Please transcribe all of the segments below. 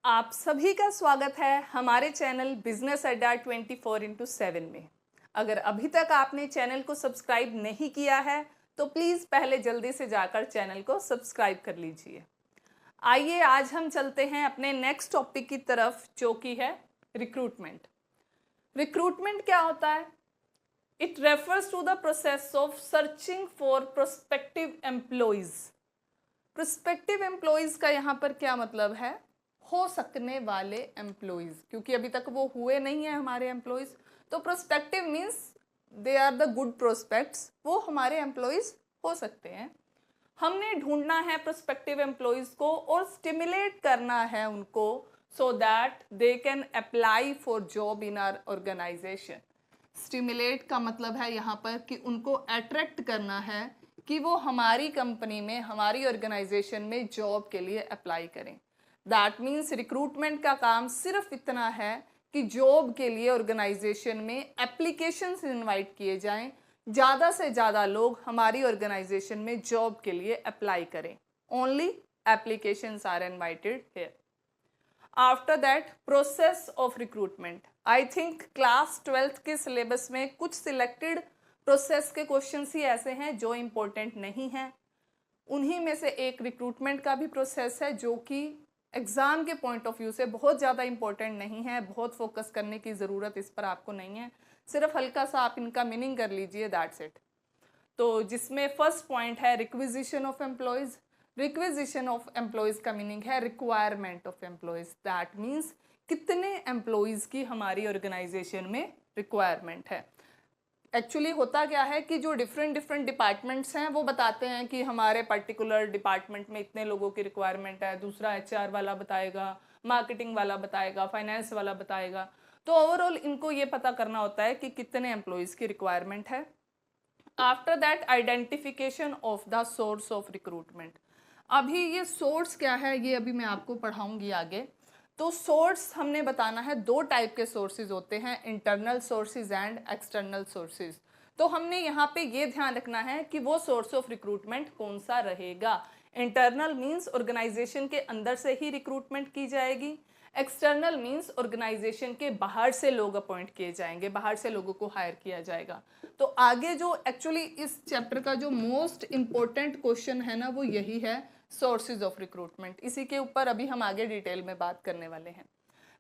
आप सभी का स्वागत है हमारे चैनल बिजनेस अड्डा 24x7 में। अगर अभी तक आपने चैनल को सब्सक्राइब नहीं किया है तो प्लीज़ पहले जल्दी से जाकर चैनल को सब्सक्राइब कर लीजिए। आइए आज हम चलते हैं अपने नेक्स्ट टॉपिक की तरफ, जो कि है रिक्रूटमेंट। रिक्रूटमेंट क्या होता है? It refers to the process of searching for prospective employees. Prospective employees का यहाँ पर क्या मतलब है? हो सकने वाले एम्प्लॉयज़, क्योंकि अभी तक वो हुए नहीं है हमारे एम्प्लॉयज़। तो prospective means they are the good prospects, वो हमारे एम्प्लॉयज़ हो सकते हैं। हमने ढूंढना है प्रोस्पेक्टिव एम्प्लॉयज़ को और स्टिमुलेट करना है उनको so that they can apply for job in our organisation. Stimulate का मतलब है यहाँ पर कि उनको अट्रैक्ट करना है कि वो हमारी कंपनी में, हमारी ऑर्गेनाइजेशन में जॉब के लिए अप्लाई करें। दैट मीन्स रिक्रूटमेंट का काम सिर्फ इतना है कि जॉब के लिए ऑर्गेनाइजेशन में एप्लीकेशंस इनवाइट किए जाएं, ज़्यादा से ज़्यादा लोग हमारी ऑर्गेनाइजेशन में जॉब के लिए अप्लाई करें। Only applications are invited here. After that process of recruitment, I think class 12th के सिलेबस में कुछ सिलेक्टेड प्रोसेस के क्वेश्चंस ही ऐसे हैं जो इम्पोर्टेंट नहीं हैं। उन्हीं में से एक रिक्रूटमेंट का भी प्रोसेस है जो कि एग्ज़ाम के पॉइंट ऑफ व्यू से बहुत ज़्यादा इम्पोर्टेंट नहीं है, बहुत फोकस करने की ज़रूरत इस पर आपको नहीं है, सिर्फ हल्का सा आप इनका मीनिंग कर लीजिए, दैट्स इट। तो जिसमें फर्स्ट पॉइंट है requisition of employees. Requisition of employees का मीनिंग है requirement of employees. That means कितने एम्प्लॉयज़ की हमारी ऑर्गेनाइजेशन में रिक्वायरमेंट है। एक्चुअली होता क्या है कि जो डिफरेंट डिपार्टमेंट्स हैं वो बताते हैं कि हमारे पर्टिकुलर डिपार्टमेंट में इतने लोगों की रिक्वायरमेंट है, दूसरा एचआर वाला बताएगा, मार्केटिंग वाला बताएगा, फाइनेंस वाला बताएगा। तो ओवरऑल इनको ये पता करना होता है कि कितने एम्प्लॉयज़ की रिक्वायरमेंट है। After that identification of the source of recruitment. अभी ये सोर्स क्या है ये अभी मैं आपको पढ़ाऊंगी आगे। तो सोर्स हमने बताना है, दो टाइप के सोर्सेज होते हैं, internal sources and external sources. तो हमने यहाँ पे ये ध्यान रखना है कि वो सोर्स ऑफ रिक्रूटमेंट कौन सा रहेगा। इंटरनल मीन्स ऑर्गेनाइजेशन के अंदर से ही रिक्रूटमेंट की जाएगी, एक्सटर्नल मीन्स ऑर्गेनाइजेशन के बाहर से लोग अपॉइंट किए जाएंगे, बाहर से लोगों को हायर किया जाएगा। तो आगे जो एक्चुअली इस चैप्टर का जो मोस्ट इम्पोर्टेंट क्वेश्चन है ना, वो यही है, सोर्सेज ऑफ रिक्रूटमेंट। इसी के ऊपर अभी हम आगे डिटेल में बात करने वाले हैं।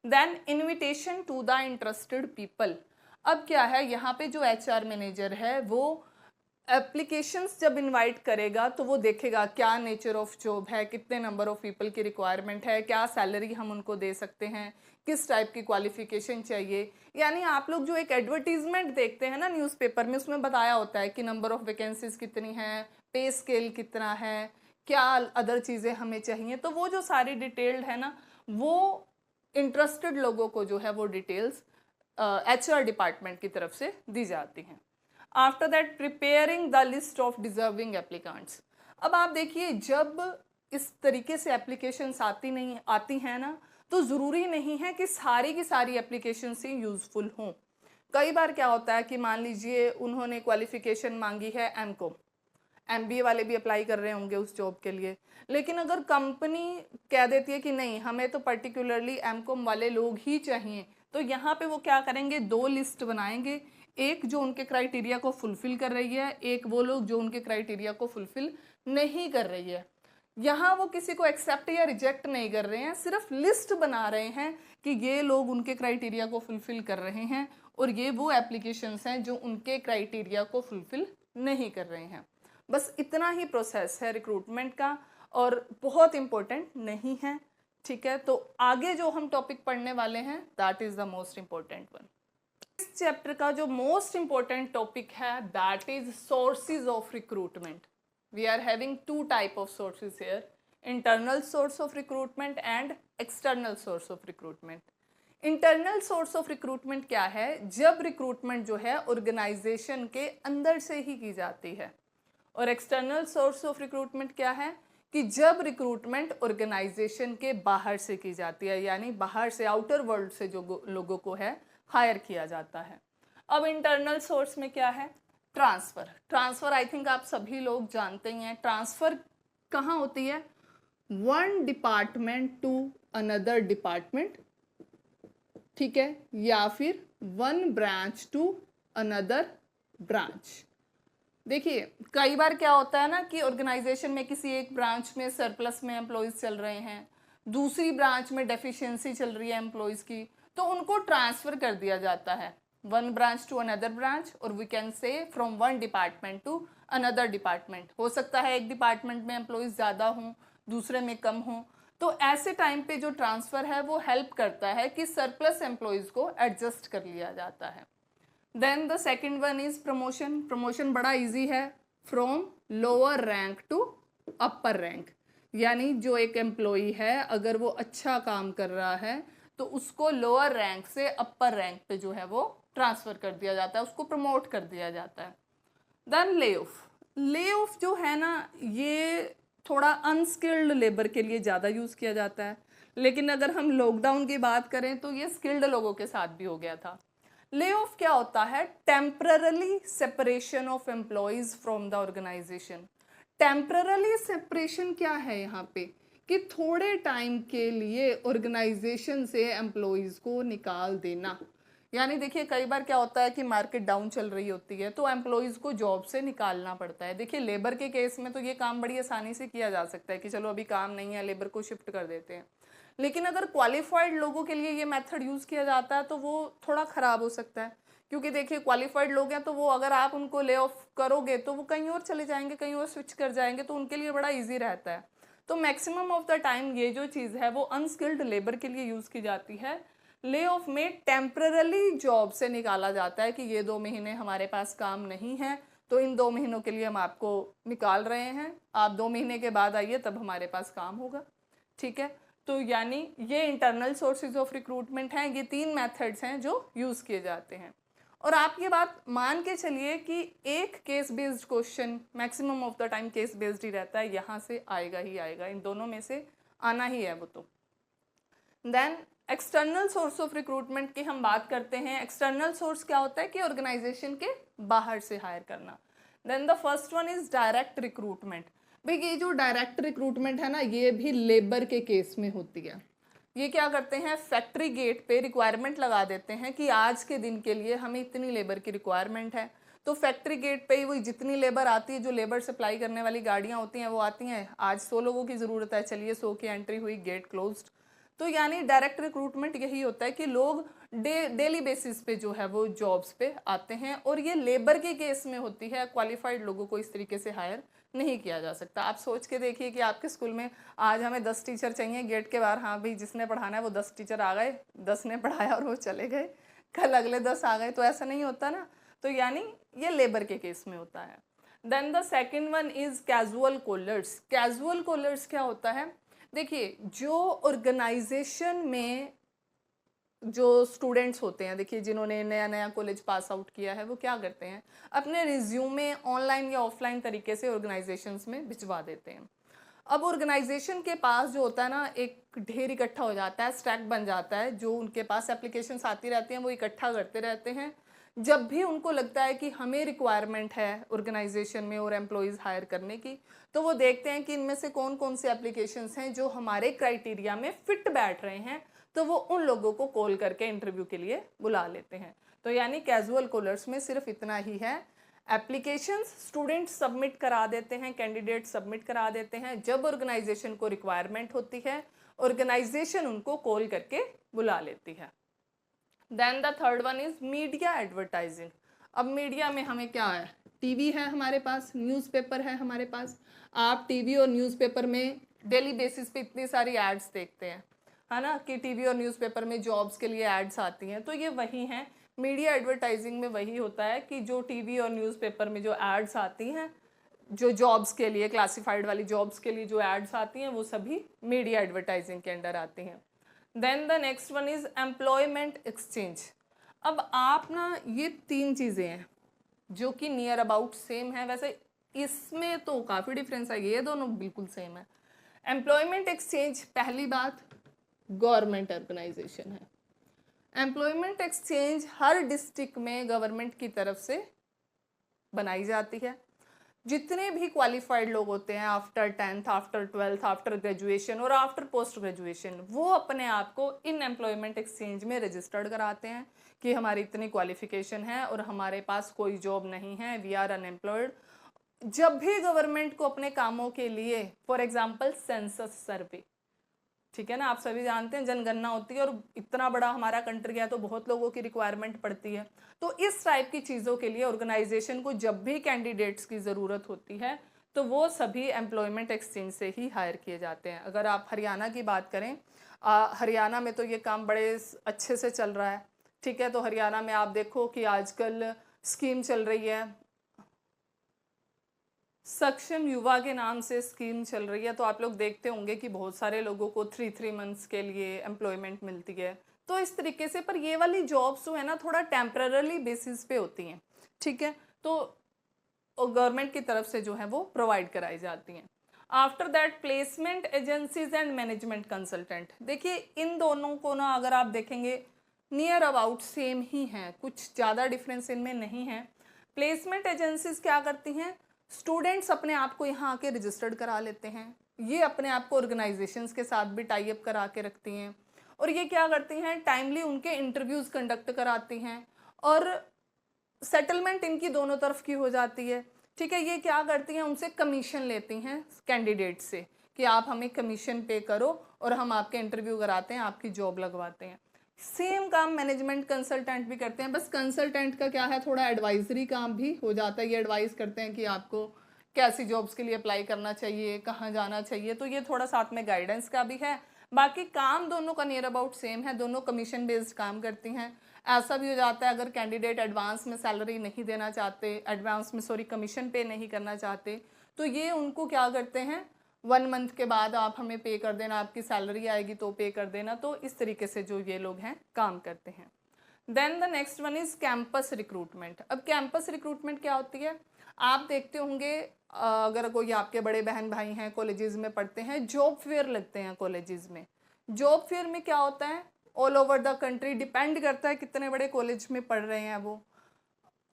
Then invitation to the interested people. अब क्या है, यहाँ पे जो एचआर मैनेजर है वो एप्लीकेशंस जब इनवाइट करेगा तो वो देखेगा क्या नेचर ऑफ जॉब है, कितने नंबर ऑफ पीपल की रिक्वायरमेंट है, क्या सैलरी हम उनको दे सकते हैं, किस टाइप की क्वालिफिकेशन चाहिए। यानी आप लोग जो एक एडवर्टीजमेंट देखते हैं ना न्यूज़पेपर में, उसमें बताया होता है कि नंबर ऑफ वैकेंसीज कितनी हैं, पे स्केल कितना है, क्या अदर चीज़ें हमें चाहिए। तो वो जो सारी डिटेल्ड है ना, वो इंटरेस्टेड लोगों को जो है वो डिटेल्स एचआर डिपार्टमेंट की तरफ से दी जाती हैं। After that preparing the list of deserving applicants. अब आप देखिए, जब इस तरीके से एप्लीकेशंस आती हैं ना, तो ज़रूरी नहीं है कि सारी की सारी एप्लीकेशंस ही यूज़फुल हों। कई बार क्या होता है कि मान लीजिए उन्होंने क्वालिफिकेशन मांगी है एमकॉम, एमबीए वाले भी अप्लाई कर रहे होंगे उस जॉब के लिए, लेकिन अगर कंपनी कह देती है कि नहीं हमें तो पर्टिकुलरली एमकॉम वाले लोग ही चाहिए, तो यहाँ पे वो क्या करेंगे, दो लिस्ट बनाएंगे, एक जो उनके क्राइटेरिया को फुलफिल कर रही है, एक वो लोग जो उनके क्राइटेरिया को फुलफिल नहीं कर रही है। यहाँ वो किसी को एक्सेप्ट या रिजेक्ट नहीं कर रहे हैं, सिर्फ लिस्ट बना रहे हैं कि ये लोग उनके क्राइटेरिया को फुलफिल कर रहे हैं और ये वो एप्लीकेशंस हैं जो उनके क्राइटेरिया को फुलफिल नहीं कर रहे हैं। बस इतना ही प्रोसेस है रिक्रूटमेंट का और बहुत इम्पोर्टेंट नहीं है। ठीक है, तो आगे जो हम टॉपिक पढ़ने वाले हैं that is the most important one. इस चैप्टर का जो मोस्ट इम्पोर्टेंट टॉपिक है that is sources of recruitment. We are having two type of sources here, internal source of recruitment and external source of recruitment. Internal source of recruitment क्या है, जब recruitment जो है organisation के अंदर से ही की जाती है। और एक्सटर्नल सोर्स ऑफ रिक्रूटमेंट क्या है कि जब रिक्रूटमेंट ऑर्गेनाइजेशन के बाहर से की जाती है, यानी बाहर से, आउटर वर्ल्ड से जो लोगों को है हायर किया जाता है। अब इंटरनल सोर्स में क्या है, ट्रांसफ़र। ट्रांसफ़र आई थिंक आप सभी लोग जानते ही हैं। ट्रांसफ़र कहाँ होती है, one department to another department, ठीक है, या फिर one branch to another branch. देखिए कई बार क्या होता है ना कि ऑर्गेनाइजेशन में किसी एक ब्रांच में सरप्लस में एम्प्लॉयज चल रहे हैं, दूसरी ब्रांच में डेफिशिएंसी चल रही है एम्प्लॉयज की, तो उनको ट्रांसफर कर दिया जाता है one branch to another branch, और we can say from one department to another department. हो सकता है एक डिपार्टमेंट में एम्प्लॉयज ज़्यादा हों, दूसरे में कम हों, तो ऐसे टाइम पे जो ट्रांसफ़र है वो हेल्प करता है कि सरप्लस एम्प्लॉयज़ को एडजस्ट कर लिया जाता है। Then the second one is promotion. Promotion बड़ा इजी है, from lower rank to upper rank, यानी जो एक एम्प्लॉई है अगर वो अच्छा काम कर रहा है तो उसको लोअर रैंक से अपर रैंक पे जो है वो ट्रांसफ़र कर दिया जाता है, उसको प्रमोट कर दिया जाता है। Then lay off. Lay off जो है ना ये थोड़ा अनस्किल्ड लेबर के लिए ज़्यादा यूज़ किया जाता है, लेकिन अगर हम लॉकडाउन की बात करें तो ये स्किल्ड लोगों के साथ भी हो गया था। ले ऑफ क्या होता है? Temporary separation of employees from the organisation. Temporary separation क्या है यहाँ पे कि थोड़े टाइम के लिए ऑर्गेनाइजेशन से एम्प्लॉयज को निकाल देना। यानी देखिए कई बार क्या होता है कि मार्केट डाउन चल रही होती है तो एम्प्लॉयज़ को जॉब से निकालना पड़ता है। देखिए लेबर के केस में तो ये काम बड़ी आसानी से किया जा सकता है कि चलो अभी काम नहीं है, लेबर को शिफ्ट कर देते हैं, लेकिन अगर क्वालिफाइड लोगों के लिए ये मेथड यूज़ किया जाता है तो वो थोड़ा ख़राब हो सकता है, क्योंकि देखिए क्वालिफाइड लोग हैं तो वो अगर आप उनको ले ऑफ करोगे तो वो कहीं और चले जाएंगे, कहीं और स्विच कर जाएंगे, तो उनके लिए बड़ा ईजी रहता है। तो मैक्सिमम ऑफ द टाइम ये जो चीज़ है वो अनस्किल्ड लेबर के लिए यूज़ की जाती है। ले ऑफ में टेम्परली जॉब से निकाला जाता है कि ये 2 महीने हमारे पास काम नहीं है, तो इन 2 महीनों के लिए हम आपको निकाल रहे हैं, आप 2 महीने के बाद आइए तब हमारे पास काम होगा, ठीक है। तो यानी ये इंटरनल सोर्सेज ऑफ रिक्रूटमेंट हैं, ये 3 मेथड्स हैं जो यूज़ किए जाते हैं। और आप ये बात मान के चलिए कि एक case based question maximum of the time case based ही रहता है, यहाँ से आएगा ही आएगा, इन दोनों में से आना ही है वो। तो then external source of recruitment की हम बात करते हैं। एक्सटर्नल सोर्स क्या होता है कि ऑर्गेनाइजेशन के बाहर से हायर करना। Then the first one is direct recruitment. भाई ये जो डायरेक्ट रिक्रूटमेंट है ना ये भी लेबर के केस में होती है। ये क्या करते हैं, फैक्ट्री गेट पे रिक्वायरमेंट लगा देते हैं कि आज के दिन के लिए हमें इतनी लेबर की रिक्वायरमेंट है, तो फैक्ट्री गेट पे ही वही जितनी लेबर आती है, जो लेबर सप्लाई करने वाली गाड़ियाँ होती हैं वो आती हैं, आज 100 लोगों की ज़रूरत है, चलिए 100 की एंट्री हुई, गेट क्लोज्ड। तो यानी डायरेक्ट रिक्रूटमेंट यही होता है कि लोग डेली बेसिस पे जो है वो जॉब्स पे आते हैं, और ये लेबर के केस में होती है, क्वालिफाइड लोगों को इस तरीके से हायर नहीं किया जा सकता। आप सोच के देखिए कि आपके स्कूल में आज हमें 10 टीचर चाहिए, गेट के बाहर हाँ भाई जिसने पढ़ाना है वो 10 टीचर आ गए, 10 ने पढ़ाया और वो चले गए, कल अगले 10 आ गए, तो ऐसा नहीं होता ना। तो यानी ये लेबर के केस में होता है। Then the second one is casual callers. Casual callers क्या होता है, देखिए जो ऑर्गेनाइजेशन में जो स्टूडेंट्स होते हैं, देखिए जिन्होंने नया नया कॉलेज पास आउट किया है वो क्या करते हैं, अपने रिज्यूमे ऑनलाइन या ऑफलाइन तरीके से ऑर्गेनाइजेशंस में भिजवा देते हैं। अब ऑर्गेनाइजेशन के पास जो होता है ना एक ढेर इकट्ठा हो जाता है, स्टैक बन जाता है, जो उनके पास एप्लीकेशंस आती रहती हैं वो इकट्ठा करते रहते हैं। जब भी उनको लगता है कि हमें रिक्वायरमेंट है ऑर्गेनाइजेशन में और एम्प्लॉयज़ हायर करने की, तो वो देखते हैं कि इनमें से कौन कौन से एप्लीकेशंस हैं जो हमारे क्राइटेरिया में फिट बैठ रहे हैं, तो वो उन लोगों को कॉल करके इंटरव्यू के लिए बुला लेते हैं। तो यानी कैजुअल कॉलर्स में सिर्फ इतना ही है, एप्लीकेशंस स्टूडेंट्स सबमिट करा देते हैं, कैंडिडेट सबमिट करा देते हैं, जब ऑर्गेनाइजेशन को रिक्वायरमेंट होती है ऑर्गेनाइजेशन उनको कॉल करके बुला लेती है। Then the third one is media advertising. अब मीडिया में हमें क्या है, टीवी है हमारे पास, न्यूज़पेपर है हमारे पास। आप टीवी और न्यूज़पेपर में डेली बेसिस पे इतनी सारी एड्स देखते हैं, है ना, कि टीवी और न्यूज़पेपर में जॉब्स के लिए एड्स आती हैं, तो ये वही हैं। मीडिया एडवर्टाइजिंग में वही होता है कि जो टीवी और न्यूज़पेपर में जो एड्स आती हैं, जो जॉब्स के लिए क्लासिफाइड वाली जॉब्स के लिए जो एड्स आती हैं वो सभी मीडिया एडवर्टाइजिंग के अंडर आती हैं। Then the next one is employment exchange. अब आप ना ये 3 चीज़ें हैं जो कि नियर अबाउट सेम है, वैसे इसमें तो काफ़ी डिफरेंस है, ये दोनों बिल्कुल सेम है। एम्प्लॉयमेंट एक्सचेंज पहली बात गवर्नमेंट ऑर्गेनाइजेशन है। एम्प्लॉयमेंट एक्सचेंज हर डिस्ट्रिक्ट में गवर्नमेंट की तरफ से बनाई जाती है। जितने भी क्वालिफाइड लोग होते हैं after 10th, after 12th, after graduation और आफ्टर पोस्ट ग्रेजुएशन, वो अपने आप को इन एम्प्लॉयमेंट एक्सचेंज में रजिस्टर्ड कराते हैं कि हमारी इतनी क्वालिफिकेशन है और हमारे पास कोई जॉब नहीं है, वी आर अनएम्प्लॉयड। जब भी गवर्नमेंट को अपने कामों के लिए, फॉर एग्जाम्पल सेंसस सर्वे, ठीक है ना, आप सभी जानते हैं जनगणना होती है और इतना बड़ा हमारा कंट्री है तो बहुत लोगों की रिक्वायरमेंट पड़ती है। तो इस टाइप की चीज़ों के लिए ऑर्गेनाइजेशन को जब भी कैंडिडेट्स की ज़रूरत होती है तो वो सभी एम्प्लॉयमेंट एक्सचेंज से ही हायर किए जाते हैं। अगर आप हरियाणा की बात करें, हरियाणा में तो ये काम बड़े अच्छे से चल रहा है, ठीक है। तो हरियाणा में आप देखो कि आजकल स्कीम चल रही है, सक्षम युवा के नाम से स्कीम चल रही है। तो आप लोग देखते होंगे कि बहुत सारे लोगों को 3 मंथ्स के लिए एम्प्लॉयमेंट मिलती है। तो इस तरीके से, पर ये वाली जॉब्स जो है ना थोड़ा टेम्पररी बेसिस पे होती हैं, ठीक है। तो गवर्नमेंट की तरफ से जो है वो प्रोवाइड कराई जाती हैं। After that placement agencies and management consultant, देखिए इन दोनों को ना अगर आप देखेंगे नियर अबाउट सेम ही हैं, कुछ ज़्यादा डिफरेंस इनमें नहीं है। प्लेसमेंट एजेंसीज क्या करती हैं, स्टूडेंट्स अपने आप को यहाँ आके रजिस्टर्ड करा लेते हैं, ये अपने आप को ऑर्गेनाइजेशंस के साथ भी टाई अप करा के रखती हैं और ये क्या करती हैं, टाइमली उनके इंटरव्यूज़ कंडक्ट कराती हैं और सेटलमेंट इनकी दोनों तरफ की हो जाती है, ठीक है। ये क्या करती हैं, उनसे कमीशन लेती हैं कैंडिडेट से कि आप हमें कमीशन पे करो और हम आपके इंटरव्यू कराते हैं, आपकी जॉब लगवाते हैं। सेम काम मैनेजमेंट कंसल्टेंट भी करते हैं, बस कंसल्टेंट का क्या है, थोड़ा एडवाइजरी काम भी हो जाता है। ये एडवाइस करते हैं कि आपको कैसी जॉब्स के लिए अप्लाई करना चाहिए, कहाँ जाना चाहिए, तो ये थोड़ा साथ में गाइडेंस का भी है। बाकी काम दोनों का नियर अबाउट सेम है, दोनों कमीशन बेस्ड काम करती हैं। ऐसा भी हो जाता है अगर कैंडिडेट एडवांस में सैलरी नहीं देना चाहते, एडवांस में सॉरी कमीशन पे नहीं करना चाहते, तो ये उनको क्या करते हैं, 1 मंथ के बाद आप हमें पे कर देना, आपकी सैलरी आएगी तो पे कर देना। तो इस तरीके से जो ये लोग हैं काम करते हैं। Then the next one is campus recruitment. अब कैंपस रिक्रूटमेंट क्या होती है, आप देखते होंगे अगर कोई आपके बड़े बहन भाई हैं कॉलेजेस में पढ़ते हैं, जॉब फेयर लगते हैं कॉलेजेस में। जॉब फेयर में क्या होता है, all over the country, depend करता है कितने बड़े कॉलेज में पढ़ रहे हैं वो,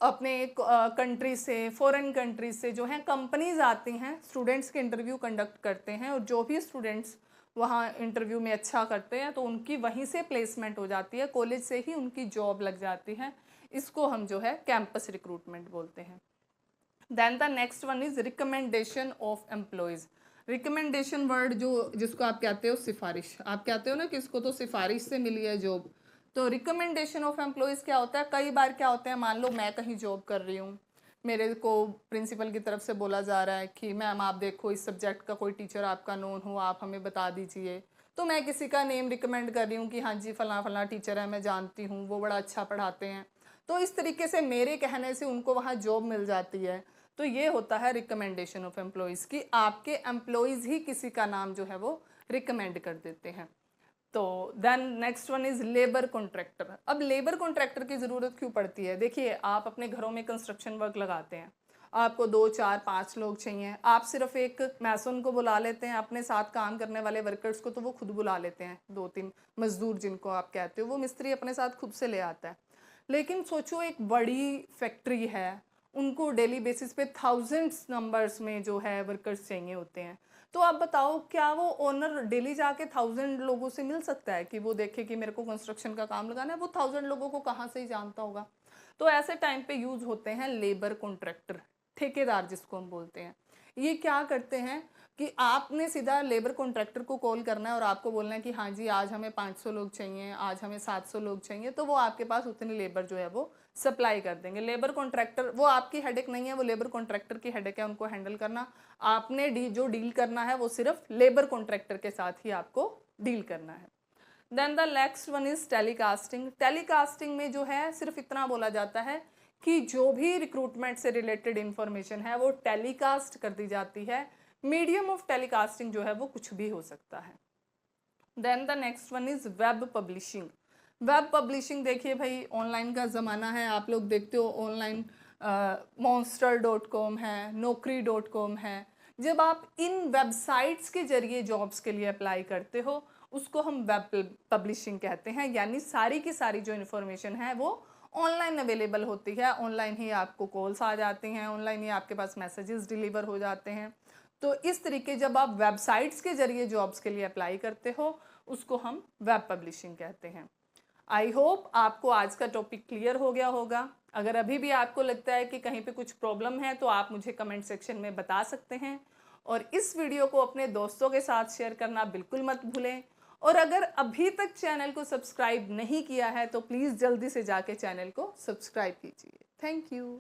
अपने कंट्री से, फॉरेन कंट्री से जो है कंपनीज आती हैं, स्टूडेंट्स के इंटरव्यू कंडक्ट करते हैं और जो भी स्टूडेंट्स वहाँ इंटरव्यू में अच्छा करते हैं तो उनकी वहीं से प्लेसमेंट हो जाती है, कॉलेज से ही उनकी जॉब लग जाती है। इसको हम जो है कैंपस रिक्रूटमेंट बोलते हैं। Then the next one is recommendation of employees. Recommendation word जो जिसको आप कहते हो सिफारिश, आप कहते हो ना कि इसको तो सिफारिश से मिली है जॉब। तो रिकमेंडेशन ऑफ एम्प्लॉयज़ क्या होता है, कई बार क्या होता है, मान लो मैं कहीं जॉब कर रही हूँ, मेरे को प्रिंसिपल की तरफ से बोला जा रहा है कि मैम आप देखो इस सब्जेक्ट का कोई टीचर आपका नोन हो, आप हमें बता दीजिए। तो मैं किसी का नेम रिकमेंड कर रही हूँ कि हाँ जी फलां फलां टीचर है, मैं जानती हूँ, वो बड़ा अच्छा पढ़ाते हैं। तो इस तरीके से मेरे कहने से उनको वहाँ जॉब मिल जाती है। तो ये होता है रिकमेंडेशन ऑफ एम्प्लॉयज़ की, आपके एम्प्लॉयज़ ही किसी का नाम जो है वो रिकमेंड कर देते हैं। तो then next one is labour contractor. अब लेबर कॉन्ट्रैक्टर की ज़रूरत क्यों पड़ती है, देखिए आप अपने घरों में कंस्ट्रक्शन वर्क लगाते हैं, आपको 2 4 5 लोग चाहिए, आप सिर्फ एक मैसन को बुला लेते हैं, अपने साथ काम करने वाले वर्कर्स को तो वो खुद बुला लेते हैं, 2 3 मजदूर जिनको आप कहते हो, वो मिस्त्री अपने साथ खुद से ले आता है। लेकिन सोचो एक बड़ी फैक्ट्री है, उनको डेली बेसिस पे थाउजेंड्स नंबर्स में जो है वर्कर्स चाहिए होते हैं। तो आप बताओ क्या वो ओनर डेली जाके 1000 लोगों से मिल सकता है कि वो देखे कि मेरे को कंस्ट्रक्शन का काम लगाना है, वो 1000 लोगों को कहाँ से ही जानता होगा। तो ऐसे टाइम पे यूज होते हैं लेबर कॉन्ट्रैक्टर, ठेकेदार जिसको हम बोलते हैं। ये क्या करते हैं कि आपने सीधा लेबर कॉन्ट्रैक्टर को कॉल करना है और आपको बोलना है कि हाँ जी आज हमें 500 लोग चाहिए, आज हमें 700 लोग चाहिए, तो वो आपके पास उतनी लेबर जो है वो सप्लाई कर देंगे। लेबर कॉन्ट्रैक्टर वो आपकी हेडेक नहीं है, वो लेबर कॉन्ट्रैक्टर की हेडेक है उनको हैंडल करना। आपने जो डील करना है वो सिर्फ लेबर कॉन्ट्रैक्टर के साथ ही आपको डील करना है। Then the next one is telecasting. Telecasting में जो है सिर्फ इतना बोला जाता है कि जो भी रिक्रूटमेंट से रिलेटेड इंफॉर्मेशन है वो टेलीकास्ट कर दी जाती है। मीडियम ऑफ टेलीकास्टिंग जो है वो कुछ भी हो सकता है। Then the next one is web publishing. Web publishing देखिए भाई ऑनलाइन का ज़माना है, आप लोग देखते हो ऑनलाइन monster.com है, naukri.com है। जब आप इन वेबसाइट्स के जरिए जॉब्स के लिए अप्लाई करते हो उसको हम वेब पब्लिशिंग कहते हैं, यानी सारी की सारी जो इन्फॉर्मेशन है वो ऑनलाइन अवेलेबल होती है, ऑनलाइन ही आपको कॉल्स आ जाती हैं, ऑनलाइन ही आपके पास मैसेजेस डिलीवर हो जाते हैं। तो इस तरीके जब आप वेबसाइट्स के जरिए जॉब्स के लिए अप्लाई करते हो उसको हम वेब पब्लिशिंग कहते हैं। आई होप आपको आज का टॉपिक क्लियर हो गया होगा। अगर अभी भी आपको लगता है कि कहीं पे कुछ प्रॉब्लम है तो आप मुझे कमेंट सेक्शन में बता सकते हैं, और इस वीडियो को अपने दोस्तों के साथ शेयर करना बिल्कुल मत भूलें। और अगर अभी तक चैनल को सब्सक्राइब नहीं किया है तो प्लीज़ जल्दी से जाके चैनल को सब्सक्राइब कीजिए। Thank you.